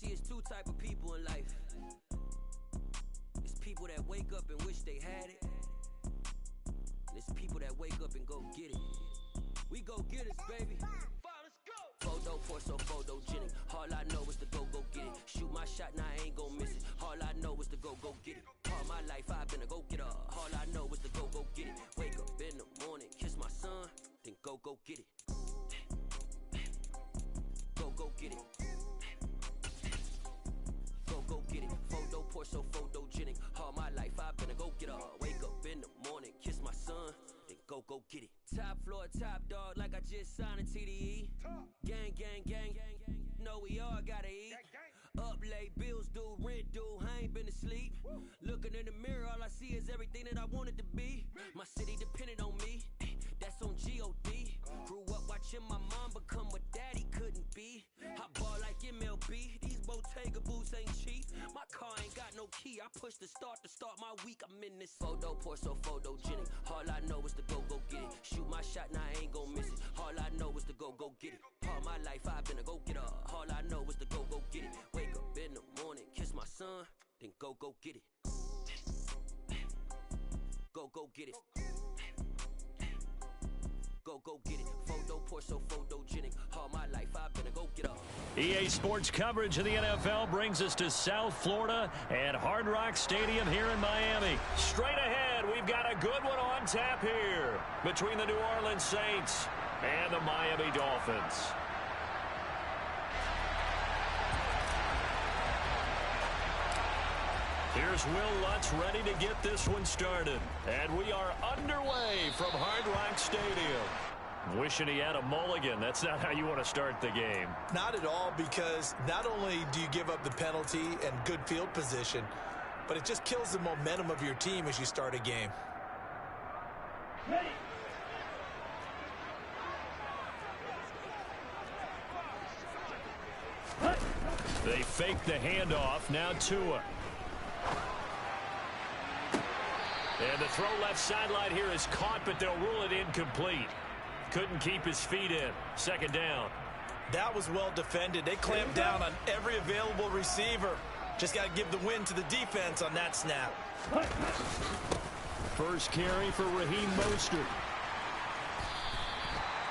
See, it's two type of people in life. It's people that wake up and wish they had it. And it's people that wake up and go get it. We go get it, baby. Let's go. Photo for so photogenic. All I know is to go get it. Shoot my shot, now I ain't gon' miss it. All I know is to go get it. All my life I've been a go-getter. All I know is to go get it. Wake up in the morning, kiss my son, then go get it. Go get it. Go get it. Photo pour so photogenic. All my life I've been a go-getter. Wake up in the morning, kiss my son, then go get it. Top floor, top dog, like I just signed a TDE. Gang, gang, gang, know we all gotta eat. Up late, bills due, rent due, I ain't been asleep. Looking in the mirror, all I see is everything that I wanted to be. My city depended on me, that's on G.O.D. Grew up watching my mom become what daddy couldn't be. I ball like MLB, these Bottega boots ain't cheap. My car ain't got no key, I push the start my week. I'm in this photo pour so photogenic. All I know is to go get it. Shoot my shot, now I ain't gon' miss it. All I know is to go get it. All my life I've been a go-getter. All I know is to go get it. Wake up in the morning, kiss my son, then go get it. Go get it. Go get it. Photo pour so photogenic. All my life I've been a go-getter. EA Sports coverage of the NFL brings us to South Florida and Hard Rock Stadium here in Miami. Straight ahead, we've got a good one on tap here between the New Orleans Saints and the Miami Dolphins. Here's Will Lutz ready to get this one started. And we are underway from Hard Rock Stadium. Wishing he had a mulligan. That's not how you want to start the game. Not at all, because not only do you give up the penalty and good field position, but it just kills the momentum of your team as you start a game. Ready. They fake the handoff. Now Tua. And the throw left sideline here is caught, but they'll rule it incomplete. Couldn't keep his feet in. Second down. That was well defended. They clamped down on every available receiver. Just got to give the win to the defense on that snap. First carry for Raheem Mostert.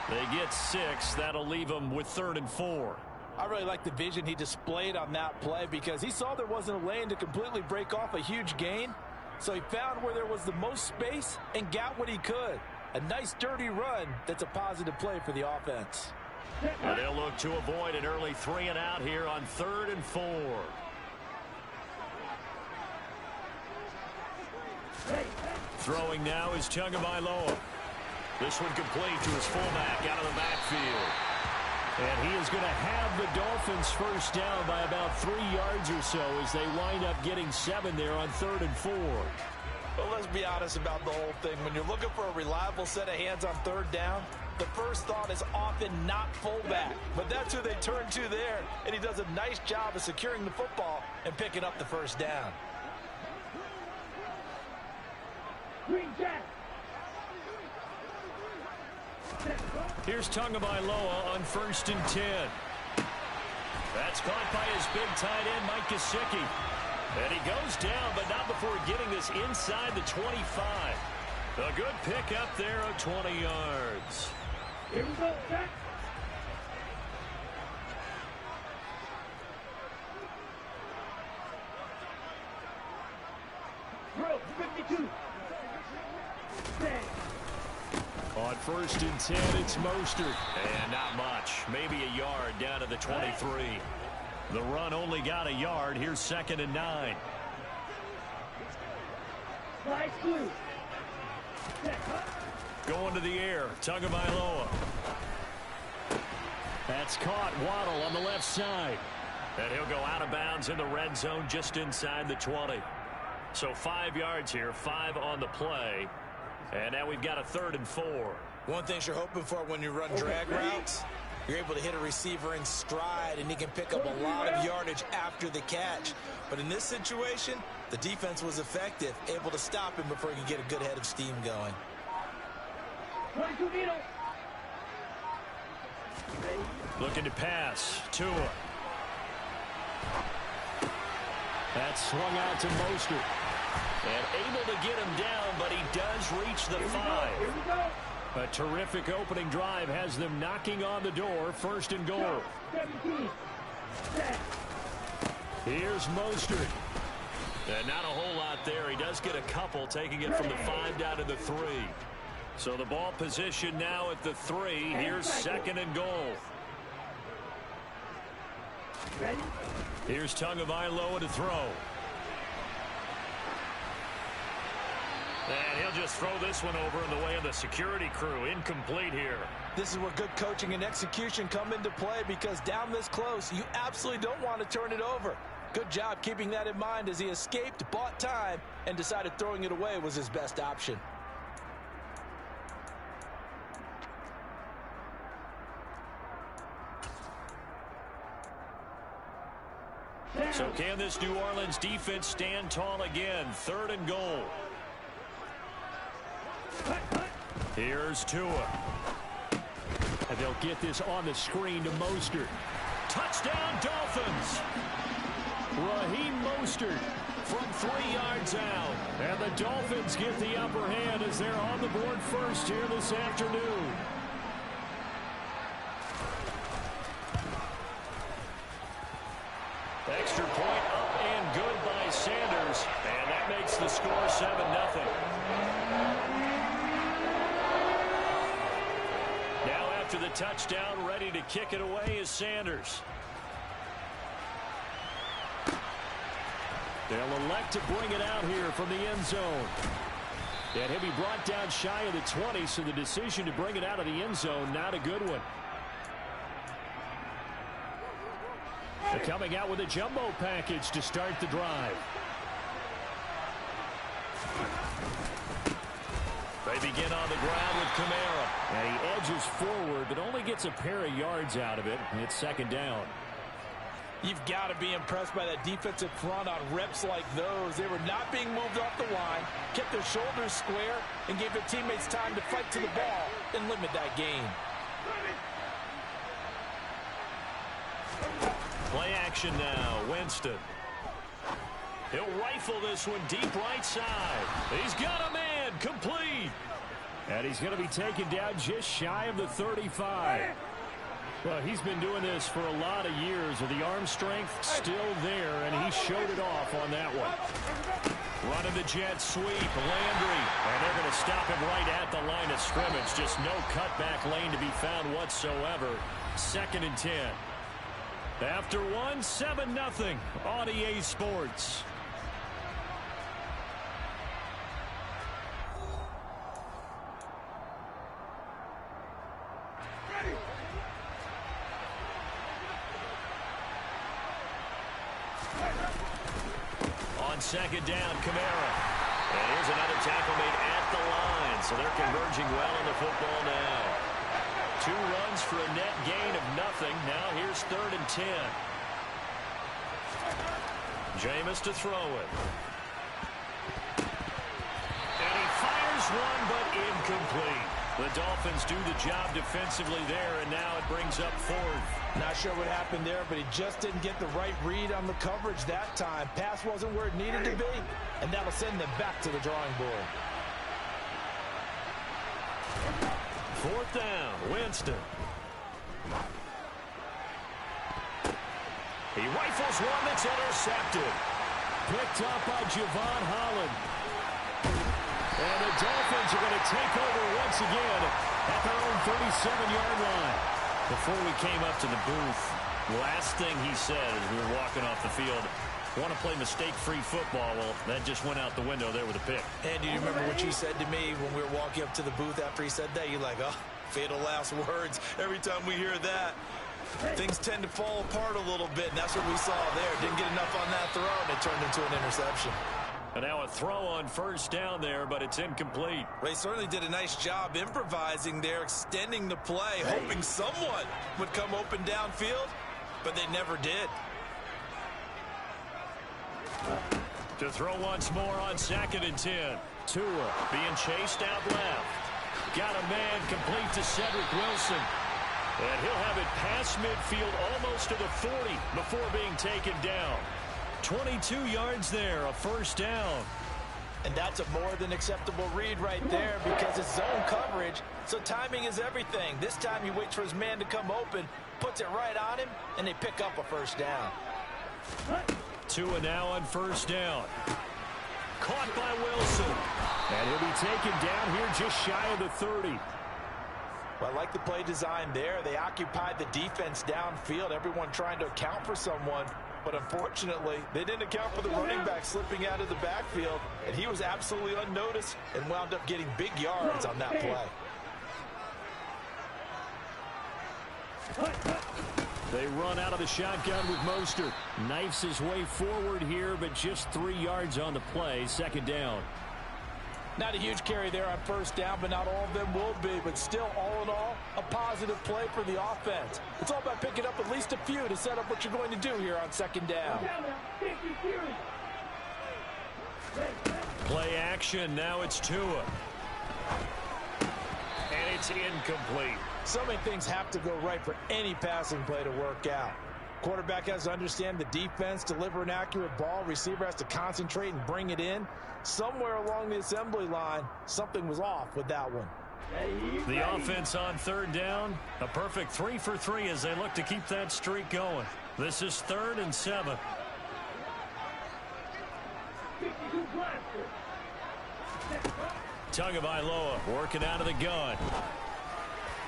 They get 6. That'll leave them with 3rd and 4. I really like the vision he displayed on that play, because he saw there wasn't a lane to completely break off a huge gain. So he found where there was the most space and got what he could. A nice dirty run that's a positive play for the offense. And they'll look to avoid an early 3 and out here on 3rd and 4. Throwing now is Tagovailoa. This one complete to his fullback out of the backfield. And he is going to have the Dolphins first down by about 3 yards or so as they wind up getting 7 there on 3rd and 4. Well, let's be honest about the whole thing. When you're looking for a reliable set of hands on 3rd down, the first thought is often not fullback. But that's who they turn to there, and he does a nice job of securing the football and picking up the first down. Green Jack. Here's Tagovailoa on 1st and 10. That's caught by his big tight end, Mike Gesicki. And he goes down, but not before getting this inside the 25. A good pick up there of 20 yards. Here we go, Jack. Throw, 52. On 1st and 10, it's Mostert. And not much. Maybe a yard down to the 23. The run only got a yard. Here's 2nd and 9. Nice blue. Going to the air. Tagovailoa. That's caught. Waddle on the left side. And he'll go out of bounds in the red zone just inside the 20. So 5 yards here, 5 on the play. And now we've got a 3rd and 4. One thing you're hoping for when you run drag routes, you're able to hit a receiver in stride, and he can pick up a lot of yardage after the catch. But in this situation, the defense was effective, able to stop him before he could get a good head of steam going. Looking to pass. Tua. That's swung out to Mostert. And able to get him down, but he does reach the 5. Here we go. A terrific opening drive has them knocking on the door. First and goal. 17. Set. Here's Mostert. And not a whole lot there. He does get a couple, taking it from the 5 down to the 3. So the ball position now at the 3. Here's second and goal. Ready? Here's Tagovailoa to throw. And he'll just throw this one over in the way of the security crew. Incomplete here. This is where good coaching and execution come into play, because down this close, you absolutely don't want to turn it over. Good job keeping that in mind as he escaped, bought time, and decided throwing it away was his best option. So can this New Orleans defense stand tall again? Third and goal. Here's Tua. And they'll get this on the screen to Mostert. Touchdown, Dolphins! Raheem Mostert from 3 yards out. And the Dolphins get the upper hand as they're on the board first here this afternoon. Extra point up and good by Sanders. And that makes the score 7-0. Now after the touchdown, ready to kick it away is Sanders. They'll elect to bring it out here from the end zone. And he'll be brought down shy of the 20, so the decision to bring it out of the end zone, not a good one. They're coming out with a jumbo package to start the drive. They begin on the ground with Kamara. And he edges forward, but only gets a pair of yards out of it. And it's second down. You've got to be impressed by that defensive front on reps like those. They were not being moved off the line, kept their shoulders square, and gave their teammates time to fight to the ball and limit that gain. Play action now. Winston. He'll rifle this one deep right side. He's got a man. Complete. And he's going to be taken down just shy of the 35. Well, he's been doing this for a lot of years with the arm strength still there, and he showed it off on that one. Running the jet sweep. Landry. And they're going to stop him right at the line of scrimmage. Just no cutback lane to be found whatsoever. Second and 10. After 7-0 on EA Sports. On second down, Kamara. And here's another tackle made at the line. So they're converging well on the football now. 2 runs for a net gain of nothing. Now here's third and 10. Jameis to throw it. And he fires one, but incomplete. The Dolphins do the job defensively there, and now it brings up fourth. Not sure what happened there, but he just didn't get the right read on the coverage that time. Pass wasn't where it needed to be, and that'll send them back to the drawing board. Fourth down, Winston. He rifles one that's intercepted. Picked up by Javon Holland. And the Dolphins are going to take over once again at their own 37-yard line. Before we came up to the booth, last thing he said as we were walking off the field, want to play mistake-free football. Well, that just went out the window there with a pick. And do you remember what you said to me when we were walking up to the booth after he said that? You're like, oh, fatal last words. Every time we hear that, things tend to fall apart a little bit, and that's what we saw there. Didn't get enough on that throw, and it turned into an interception. And now a throw on first down there, but it's incomplete. They certainly did a nice job improvising there, extending the play, hoping someone would come open downfield, but they never did. To throw once more on second and 10. Tua being chased out left. Got a man complete to Cedric Wilson. And he'll have it past midfield almost to the 40 before being taken down. 22 yards there, a first down. And that's a more than acceptable read right there because it's zone coverage, so timing is everything. This time he waits for his man to come open, puts it right on him, and they pick up a first down. Tua now on first down. Caught by Wilson. And he'll be taken down here just shy of the 30. Well, I like the play design there. They occupied the defense downfield, everyone trying to account for someone. But unfortunately, they didn't account for the running back slipping out of the backfield, and he was absolutely unnoticed and wound up getting big yards on that play. They run out of the shotgun with Mostert. Knifes his way forward here, but just 3 yards on the play. Second down. Not a huge carry there on first down, but not all of them will be. But still, all in all, a positive play for the offense. It's all about picking up at least a few to set up what you're going to do here on second down. Play action. Now it's Tua. And it's incomplete. So many things have to go right for any passing play to work out. Quarterback has to understand the defense, deliver an accurate ball. Receiver has to concentrate and bring it in. Somewhere along the assembly line, something was off with that one. The offense on third down, a perfect 3 for 3 as they look to keep that streak going. This is 3rd and 7. Tagovailoa working out of the gun.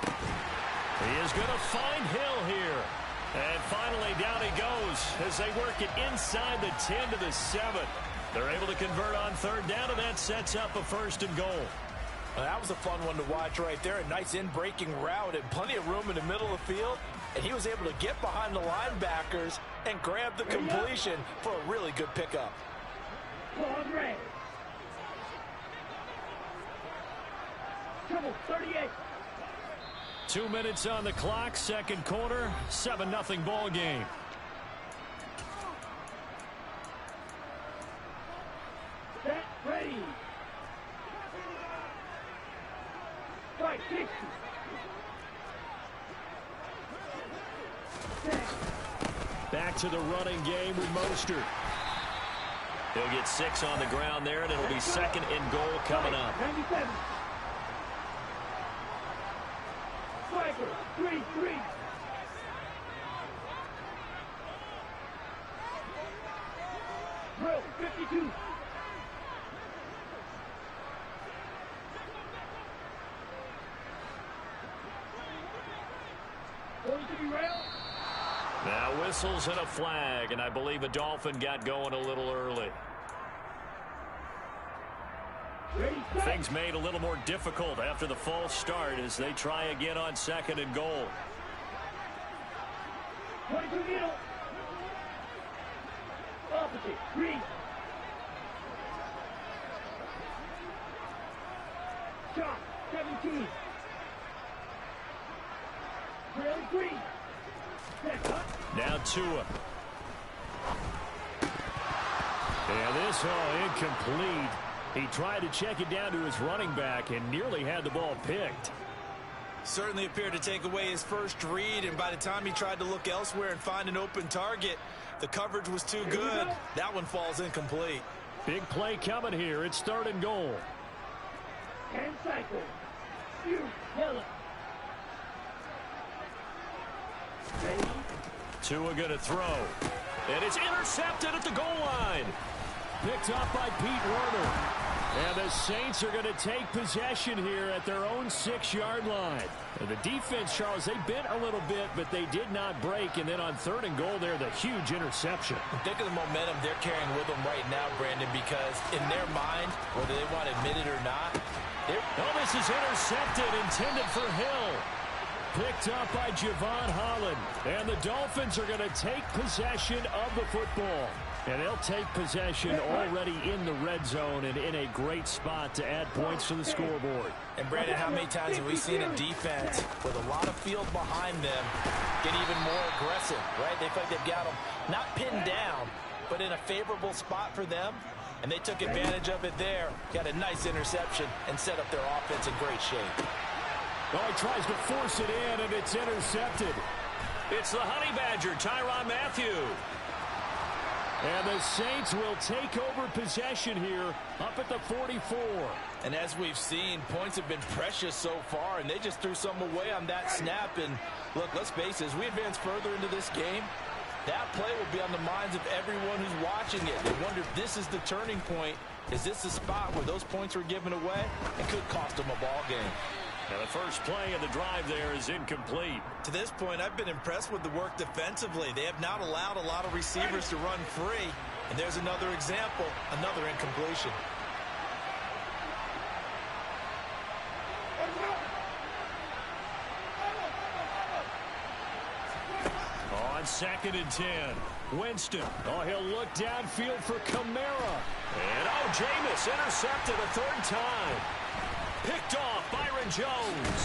He is going to find Hill here. And finally down he goes as they work it inside the 10 to the 7. They're able to convert on third down, and that sets up a 1st and goal. Well, that was a fun one to watch right there. A nice in-breaking route and plenty of room in the middle of the field. And he was able to get behind the linebackers and grab the completion for a really good pickup. 38. 2 minutes on the clock, second quarter, 7-0 ball game. Set, ready. Strike 60. Back to the running game with Mostert. He'll get 6 on the ground there, and it'll be 2nd and goal coming up. 97. Striker, 3-3. Drill, 52. Going to be railed. Now whistles and a flag, and I believe a Dolphin got going a little early. Things made a little more difficult after the false start as they try again on 2nd and goal. 22 middle. Opposite, 3. Shot, 17. Drill, 3. Now Tua. And this all incomplete. He tried to check it down to his running back and nearly had the ball picked. Certainly appeared to take away his first read, and by the time he tried to look elsewhere and find an open target, the coverage was too good. That one falls incomplete. Big play coming here. It's 3rd and goal. 10 cycle. Yellow. Ready. Tua going to throw. And it's intercepted at the goal line. Picked up by Pete Werner. And the Saints are going to take possession here at their own 6-yard line. And the defense, Charles, they bent a little bit, but they did not break. And then on 3rd and goal there, the huge interception. Think of the momentum they're carrying with them right now, Brandon, because in their mind, whether they want to admit it or not, oh, this is intercepted, intended for Hill. Picked up by Javon Holland. And the Dolphins are going to take possession of the football. And they'll take possession already in the red zone and in a great spot to add points to the scoreboard. And, Brandon, how many times have we seen a defense with a lot of field behind them get even more aggressive, right? They feel like they've got them not pinned down, but in a favorable spot for them. And they took advantage of it there. Got a nice interception and set up their offense in great shape. Oh, he tries to force it in, and it's intercepted. It's the Honey Badger, Tyrann Mathieu. And the Saints will take over possession here up at the 44. And as we've seen, points have been precious so far, and they just threw some away on that snap. And look, let's face it, as we advance further into this game, that play will be on the minds of everyone who's watching it. They wonder if this is the turning point. Is this the spot where those points were given away? It could cost them a ball game. Now the first play of the drive there is incomplete. To this point, I've been impressed with the work defensively. They have not allowed a lot of receivers to run free. And there's another example, another incompletion. On 2nd and 10, Winston. Oh, he'll look downfield for Kamara. And Jameis intercepted a 3rd time. Picked off Byron Jones.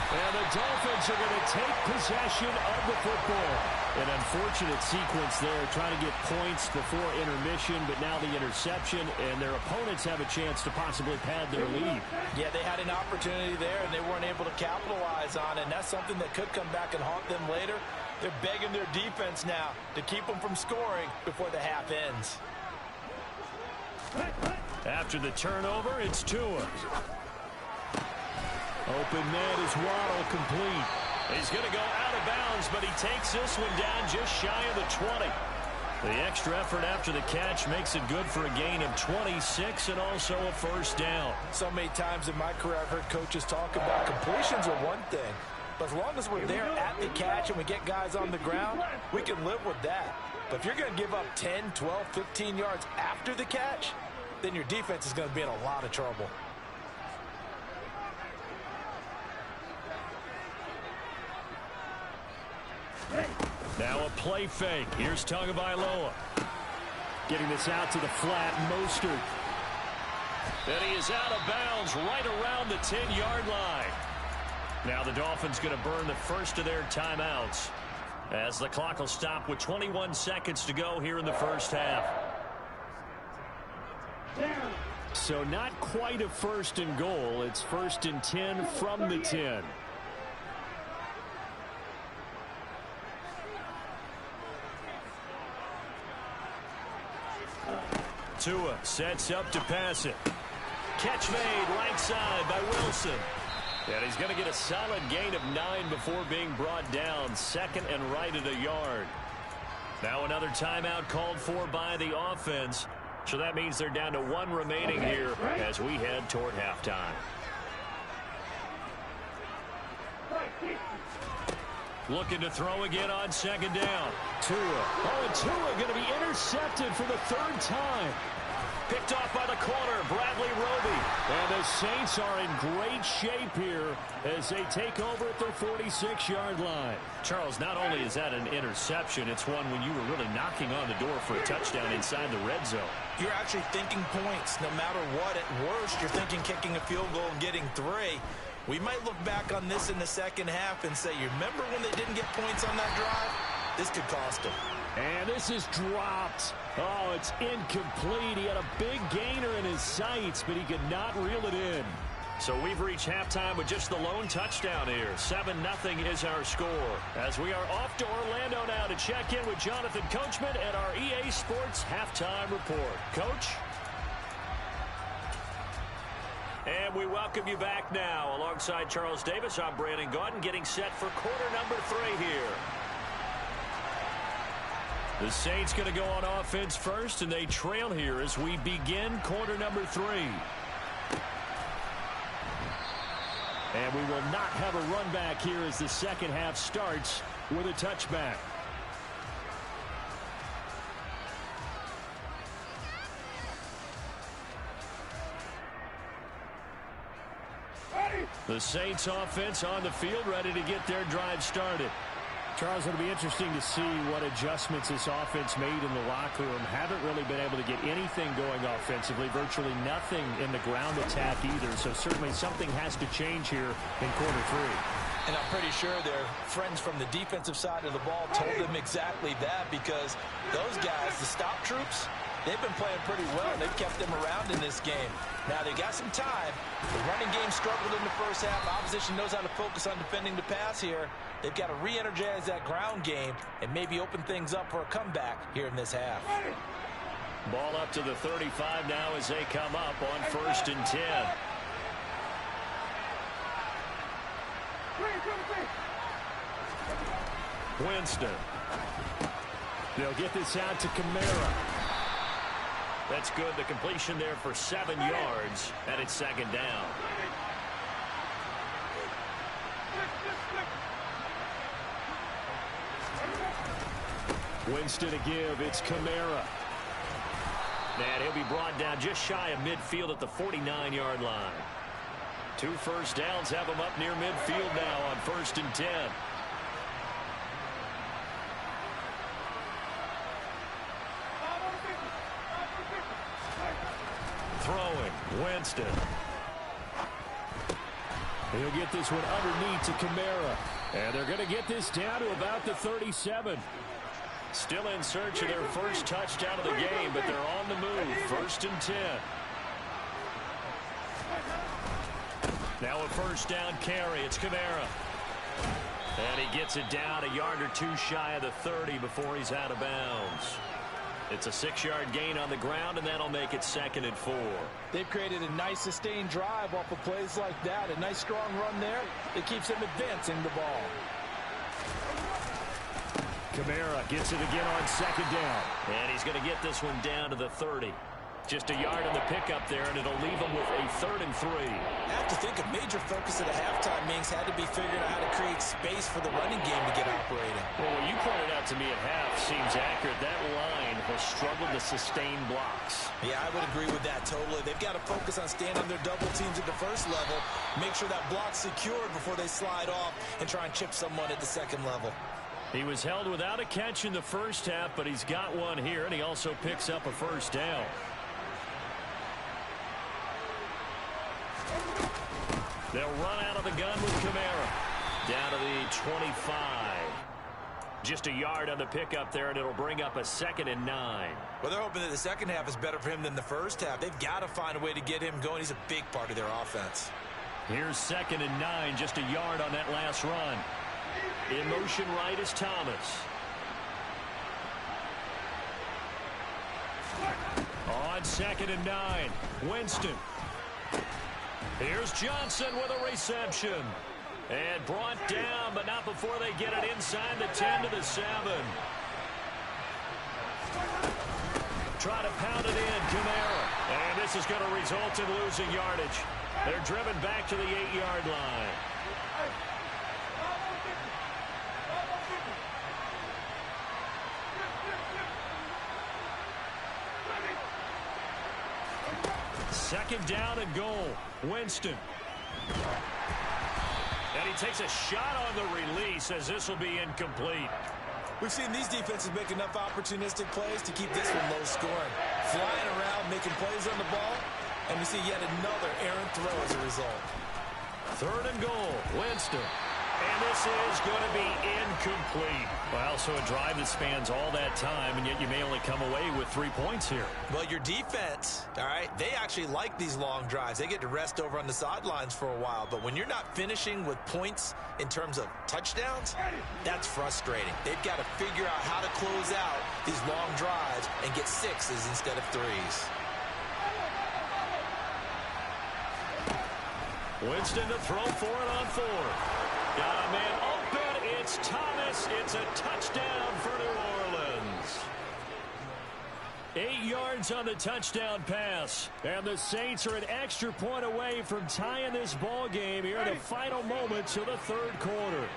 And the Dolphins are going to take possession of the football. An unfortunate sequence there, trying to get points before intermission, but now the interception, and their opponents have a chance to possibly pad their lead. Yeah, they had an opportunity there, and they weren't able to capitalize on it, and that's something that could come back and haunt them later. They're begging their defense now to keep them from scoring before the half ends. After the turnover, it's Tua. Open net is Waddle, complete. He's going to go out of bounds, but he takes this one down just shy of the 20. The extra effort after the catch makes it good for a gain of 26 and also a 1st down. So many times in my career I've heard coaches talk about completions are one thing, but as long as we're there at the catch and we get guys on the ground, we can live with that. But if you're going to give up 10, 12, 15 yards after the catch, then your defense is going to be in a lot of trouble. Now a play fake. Here's Tagovailoa. Getting this out to the flat, Mostert. And he is out of bounds right around the 10-yard line. Now the Dolphins going to burn the first of their timeouts as the clock will stop with 21 seconds to go here in the first half. So not quite a 1st and goal. It's 1st and 10 from the 10. Tua sets up to pass it. Catch made right side by Wilson. And he's going to get a solid gain of 9 before being brought down. 2nd and right at a yard. Now another timeout called for by the offense. So that means they're down to 1 remaining here as we head toward halftime. Looking to throw again on 2nd down. Tua. Oh, and Tua going to be intercepted for the 3rd time. Picked off by the corner, Bradley Roby. And the Saints are in great shape here as they take over at their 46-yard line. Charles, not only is that an interception, it's one when you were really knocking on the door for a touchdown inside the red zone. You're actually thinking points no matter what. At worst, you're thinking kicking a field goal and getting 3. We might look back on this in the second half and say, you remember when they didn't get points on that drive? This could cost them. And this is dropped. Oh, it's incomplete. He had a big gainer in his sights, but he could not reel it in. So we've reached halftime with just the lone touchdown here. 7-0 is our score. As we are off to Orlando now to check in with Jonathan Coachman at our EA Sports Halftime Report. Coach? And we welcome you back now. Alongside Charles Davis, I'm Brandon Gaudin, getting set for quarter number 3 here. The Saints going to go on offense first, and they trail here as we begin quarter number 3. And we will not have a run back here as the second half starts with a touchback. The Saints offense on the field, ready to get their drive started. Charles, it'll be interesting to see what adjustments this offense made in the locker room. Haven't really been able to get anything going offensively, virtually nothing in the ground attack either. So certainly something has to change here in quarter 3. And I'm pretty sure their friends from the defensive side of the ball told them exactly that, because those guys, the stop troops, They've been playing pretty well. They've kept them around in this game. Now, they got some time. The running game struggled in the first half. The opposition knows how to focus on defending the pass here. They've got to re-energize that ground game and maybe open things up for a comeback here in this half. Ball up to the 35 now as they come up on 1st and 10. Winston. They'll get this out to Kamara. That's good. The completion there for 7 yards, and it's 2nd down. Winston to give. It's Kamara. And he'll be brought down just shy of midfield at the 49-yard line. 2 first downs have him up near midfield now on 1st and 10. Throwing, Winston. He'll get this one underneath to Kamara. And they're going to get this down to about the 37. Still in search of their first touchdown of the game, but they're on the move. 1st and 10. Now a first down carry. It's Kamara. And he gets it down a yard or 2 shy of the 30 before he's out of bounds. It's a 6-yard gain on the ground, and that'll make it 2nd and 4. They've created a nice sustained drive off of plays like that. A nice strong run there that keeps them advancing the ball. Kamara gets it again on 2nd down. And he's going to get this one down to the 30. Just a yard on the pickup there, and it'll leave him with a 3rd and 3. I have to think a major focus of the halftime innings had to be figuring out how to create space for the running game to get operating. Well, what you pointed out to me at half seems accurate. That line has struggled to sustain blocks. Yeah, I would agree with that totally. They've got to focus on staying on their double teams at the first level, make sure that block's secured before they slide off and try and chip someone at the 2nd level. He was held without a catch in the first half, but he's got one here, and he also picks up a first down. They'll run out of the gun with Kamara. Down to the 25. Just a yard on the pickup there, and it'll bring up a 2nd and 9. Well, they're hoping that the second half is better for him than the first half. They've got to find a way to get him going. He's a big part of their offense. Here's 2nd and 9, just a yard on that last run. In motion right is Thomas. On 2nd and 9, Winston. Here's Johnson with a reception. And brought down, but not before they get it inside the 10 to the 7. Try to pound it in, Kamara. And this is going to result in losing yardage. They're driven back to the 8-yard line. Second down and goal. Winston. And he takes a shot on the release as this will be incomplete. We've seen these defenses make enough opportunistic plays to keep this one low scoring. Flying around, making plays on the ball, and we see yet another errant throw as a result. 3rd and goal. Winston. And this is going to be incomplete. Well, so a drive that spans all that time, and yet you may only come away with 3 points here. Well, your defense, all right, they actually like these long drives. They get to rest over on the sidelines for a while. But when you're not finishing with points in terms of touchdowns, that's frustrating. They've got to figure out how to close out these long drives and get 6s instead of 3s. Winston to throw for it on 4th. Got a man open. It's Thomas. It's a touchdown for New Orleans. 8 yards on the touchdown pass. And the Saints are an extra point away from tying this ball game here in the final moments of the 3rd quarter.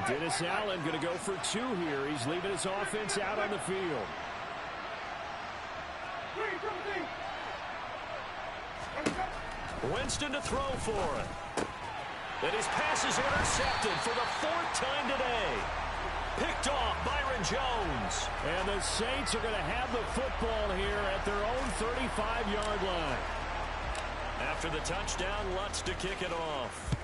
Dennis Allen going to go for 2 here. He's leaving his offense out on the field. Winston to throw for it. And his pass is intercepted for the 4th time today. Picked off Byron Jones. And the Saints are going to have the football here at their own 35-yard line. After the touchdown, Lutz to kick it off.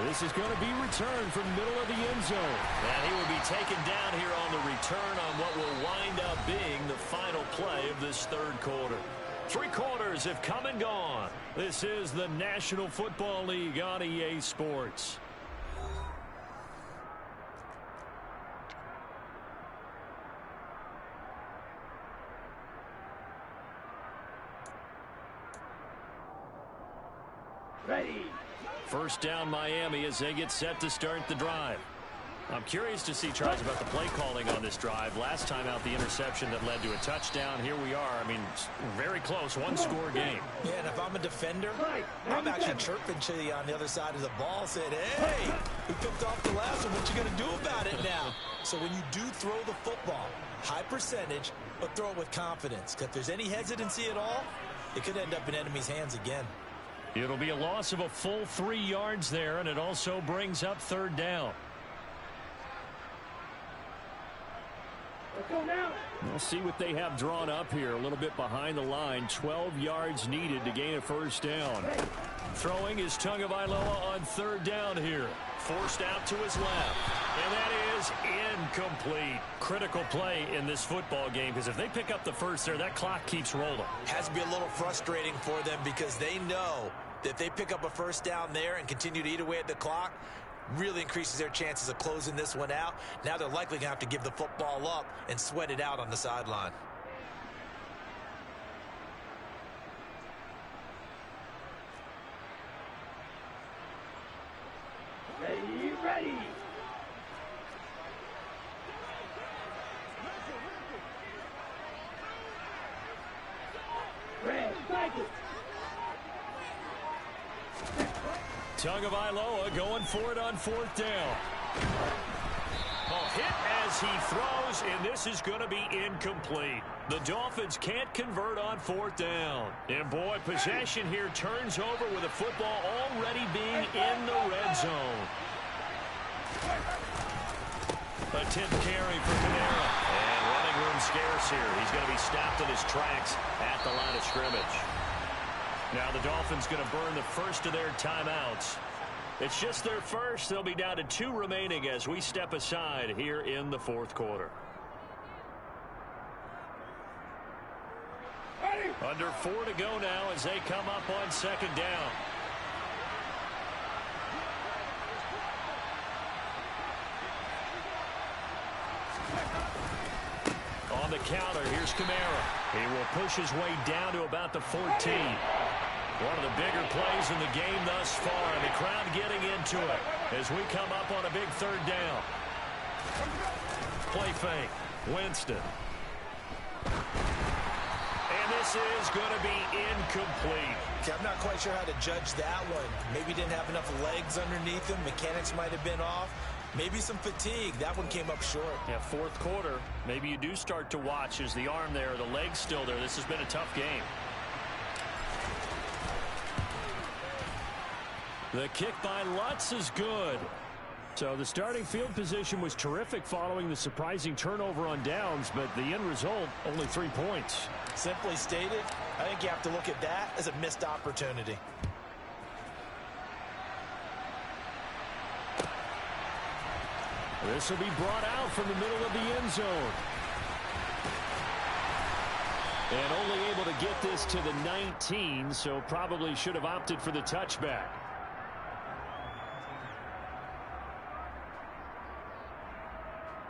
This is going to be returned from the middle of the end zone. And he will be taken down here on the return on what will wind up being the final play of this third quarter. 3 quarters have come and gone. This is the National Football League on EA Sports. Ready. First down Miami as they get set to start the drive. I'm curious to see, Charles, about the play calling on this drive. Last time out, the interception that led to a touchdown. Here we are. I mean, very close, one-score game. Yeah, and if I'm a defender, I'm actually chirping Chili on the other side of the ball, saying, hey, we picked off the last one. What you going to do about it now? So when you do throw the football, high percentage, but throw it with confidence. Because if there's any hesitancy at all, it could end up in enemy's hands again. It'll be a loss of a full 3 yards there, and it also brings up third down. Let's go now. We'll see what they have drawn up here. A little bit behind the line. 12 yards needed to gain a first down. Throwing is Tagovailoa on third down here. Forced out to his left. And that is incomplete. Critical play in this football game, because if they pick up the first there, that clock keeps rolling. Has to be a little frustrating for them because they know that if they pick up a first down there and continue to eat away at the clock, really increases their chances of closing this one out. Now they're likely going to have to give the football up and sweat it out on the sideline. Ready, ready. Red, cycle. Tagovailoa going for it on fourth down. Hit as he throws, and this is going to be incomplete. The Dolphins can't convert on fourth down. And boy, possession here turns over with the football already being in the red zone. A 10th carry for Kamara. And running room scarce here. He's going to be stopped in his tracks at the line of scrimmage. Now the Dolphins going to burn the first of their timeouts. It's just their first. They'll be down to 2 remaining as we step aside here in the fourth quarter. Under 4 to go now as they come up on second down. On the counter, here's Kamara. He will push his way down to about the 14. One of the bigger plays in the game thus far, and the crowd getting into it as we come up on a big third down. Play fake. Winston. And this is going to be incomplete. Okay, I'm not quite sure how to judge that one. Maybe didn't have enough legs underneath him. Mechanics might have been off. Maybe some fatigue. That one came up short. Yeah, fourth quarter. Maybe you do start to watch as the arm there, the leg's still there. This has been a tough game. The kick by Lutz is good. So the starting field position was terrific following the surprising turnover on downs, but the end result, only 3 points. Simply stated, I think you have to look at that as a missed opportunity. This will be brought out from the middle of the end zone. And only able to get this to the 19, so probably should have opted for the touchback.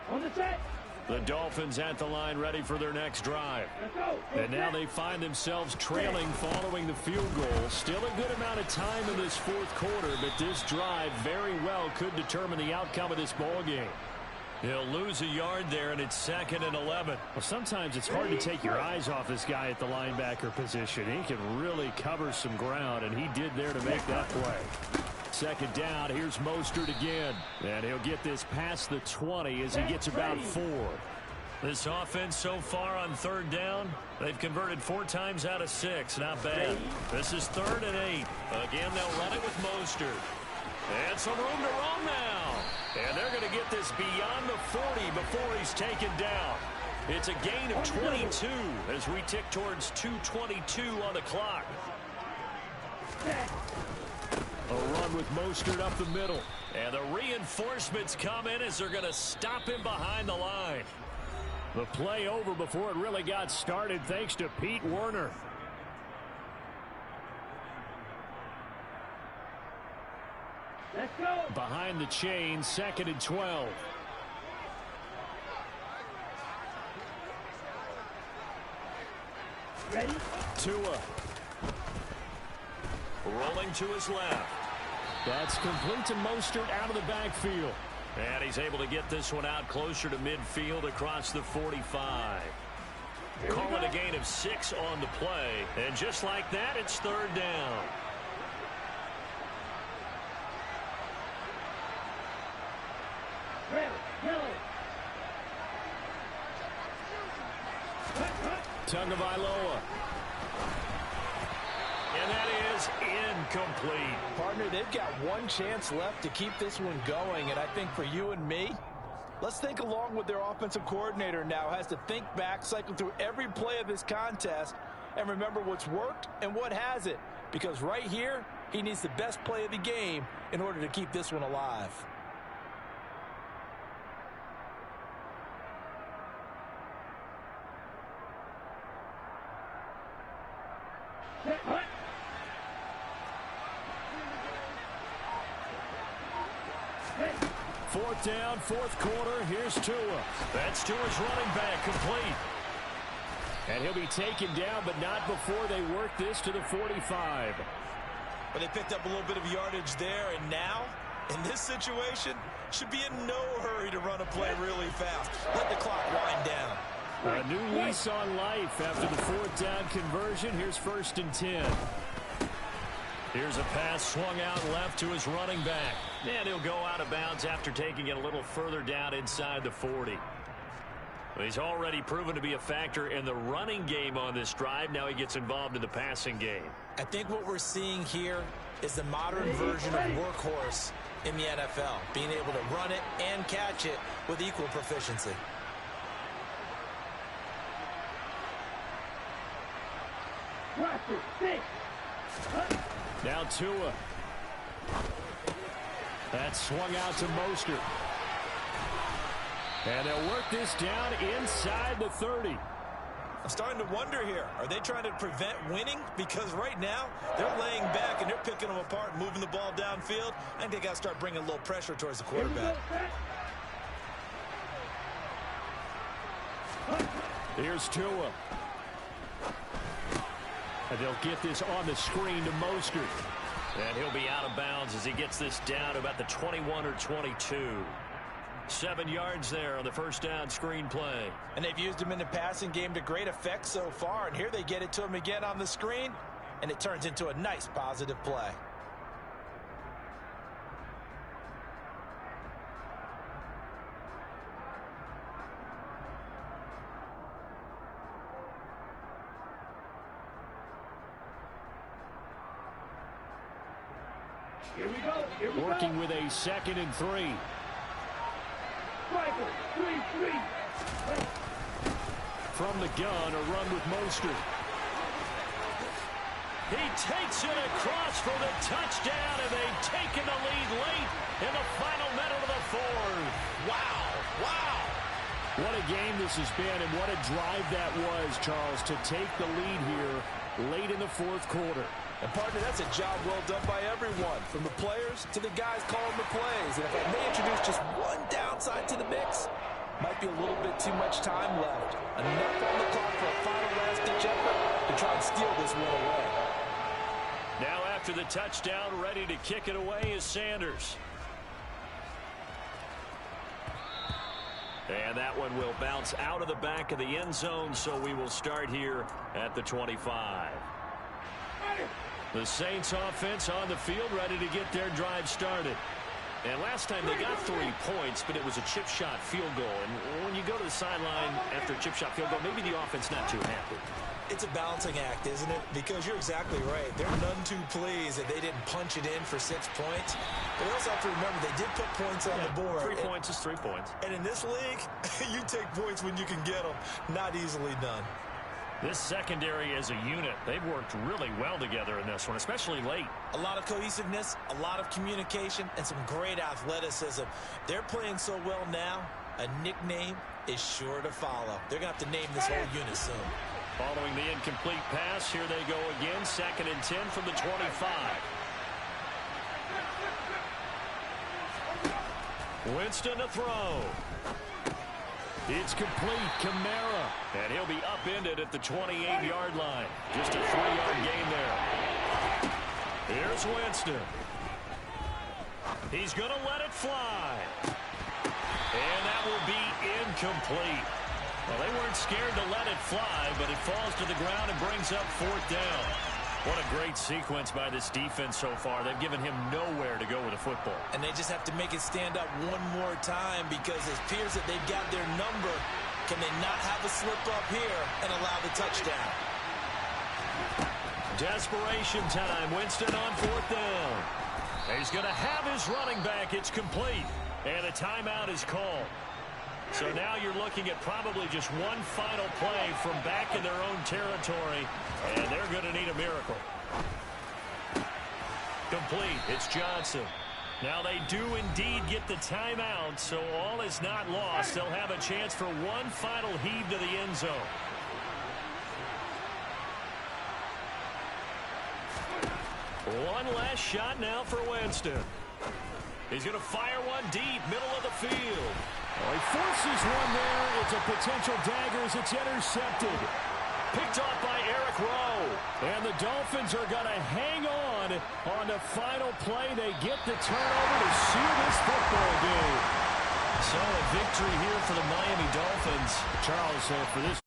On the set. The Dolphins at the line ready for their next drive. Let's go. And now they find themselves trailing following the field goal. Still a good amount of time in this fourth quarter, but this drive very well could determine the outcome of this ball game. He'll lose a yard there, and it's 2nd and 11. Well, sometimes it's hard to take your eyes off this guy at the linebacker position. He can really cover some ground, and he did there to make that play. Second down, here's Mostert again. And he'll get this past the 20 as he gets about 4. This offense so far on third down, they've converted 4 times out of 6. Not bad. This is 3rd and 8. Again, they'll run it with Mostert. And some room to run now. And they're going to get this beyond the 40 before he's taken down. It's a gain of 22 as we tick towards 2:22 on the clock. A run with Mostert up the middle. And the reinforcements come in as they're going to stop him behind the line. The play over before it really got started thanks to Pete Werner. Let's go. Behind the chain, 2nd and 12. Ready? Tua. Rolling to his left. That's complete to Mostert out of the backfield. And he's able to get this one out closer to midfield across the 45. Call it a gain of 6 on the play. And just like that, it's 3rd down. Red, yellow. Tagovailoa. And that is incomplete. Partner, they've got one chance left to keep this one going, and I think for you and me, let's think along with their offensive coordinator now. Has to think back, cycle through every play of this contest, and remember what's worked and what hasn't. Because right here, he needs the best play of the game in order to keep this one alive. What? 4th down, 4th quarter. Here's Tua. That's Tua's running back, complete. And he'll be taken down, but not before they work this to the 45. But they picked up a little bit of yardage there, and now, in this situation, should be in no hurry to run a play really fast. Let the clock wind down. A new lease on life after the 4th down conversion. Here's 1st and 10. Here's a pass swung out left to his running back. And he'll go out of bounds after taking it a little further down inside the 40. He's already proven to be a factor in the running game on this drive. Now he gets involved in the passing game. I think what we're seeing here is the modern version of workhorse in the NFL. Being able to run it and catch it with equal proficiency. Practice, 6. Now Tua. That swung out to Mostert. And they'll work this down inside the 30. I'm starting to wonder here. Are they trying to prevent winning? Because right now, they're laying back and they're picking them apart and moving the ball downfield. I think they got to start bringing a little pressure towards the quarterback. Here's Tua. And they'll get this on the screen to Mostert. And he'll be out of bounds as he gets this down to about the 21 or 22. 7 yards there on the 1st down screen play. And they've used him in the passing game to great effect so far. And here they get it to him again on the screen. And it turns into a nice positive play. Here we go. Here we Working go. with a 2nd and 3. Striker, 3-3. From the gun, a run with Mostert. He takes it across for the touchdown, and they've taken the lead late in the final minute of the 4th. Wow. Wow. What a game this has been, and what a drive that was, Charles, to take the lead here late in the 4th quarter. And, partner, that's a job well done by everyone, from the players to the guys calling the plays. And if I may introduce just one downside to the mix, might be a little bit too much time left. Enough on the clock for a final last-ditch effort to try and steal this one away. Now after the touchdown, ready to kick it away is Sanders. And that one will bounce out of the back of the end zone, so we will start here at the 25. The Saints offense on the field, ready to get their drive started. And last time they got 3 points, but it was a chip shot field goal. And when you go to the sideline after a chip shot field goal, maybe the offense not too happy. It's a balancing act, isn't it? Because you're exactly right. They're none too pleased that they didn't punch it in for 6 points. But they also have to remember they did put points on the board. 3 points is 3 points. And in this league, you take points when you can get them. Not easily done. This secondary as a unit, they've worked really well together in this one, especially late. A lot of cohesiveness, a lot of communication, and some great athleticism. They're playing so well now, a nickname is sure to follow. They're going to have to name this whole unit soon. Following the incomplete pass, here they go again, 2nd and 10 from the 25. Winston to throw. It's complete. Kamara. And he'll be upended at the 28-yard line. Just a 3-yard gain there. Here's Winston. He's going to let it fly. And that will be incomplete. Well, they weren't scared to let it fly, but it falls to the ground and brings up 4th down. What a great sequence by this defense so far. They've given him nowhere to go with the football. And they just have to make it stand up one more time because it appears that they've got their number. Can they not have a slip up here and allow the touchdown? Desperation time. Winston on 4th down. He's going to have his running back. It's complete. And a timeout is called. So now you're looking at probably just one final play from back in their own territory, and they're going to need a miracle. Complete. It's Johnson. Now they do indeed get the timeout, so all is not lost. They'll have a chance for one final heave to the end zone. One last shot now for Winston. He's going to fire one deep, middle of the field. Well, he forces one there. It's a potential dagger as it's intercepted. Picked off by Eric Rowe. And the Dolphins are going to hang on the final play. They get the turnover to seal this football game. So a victory here for the Miami Dolphins. Charles, for this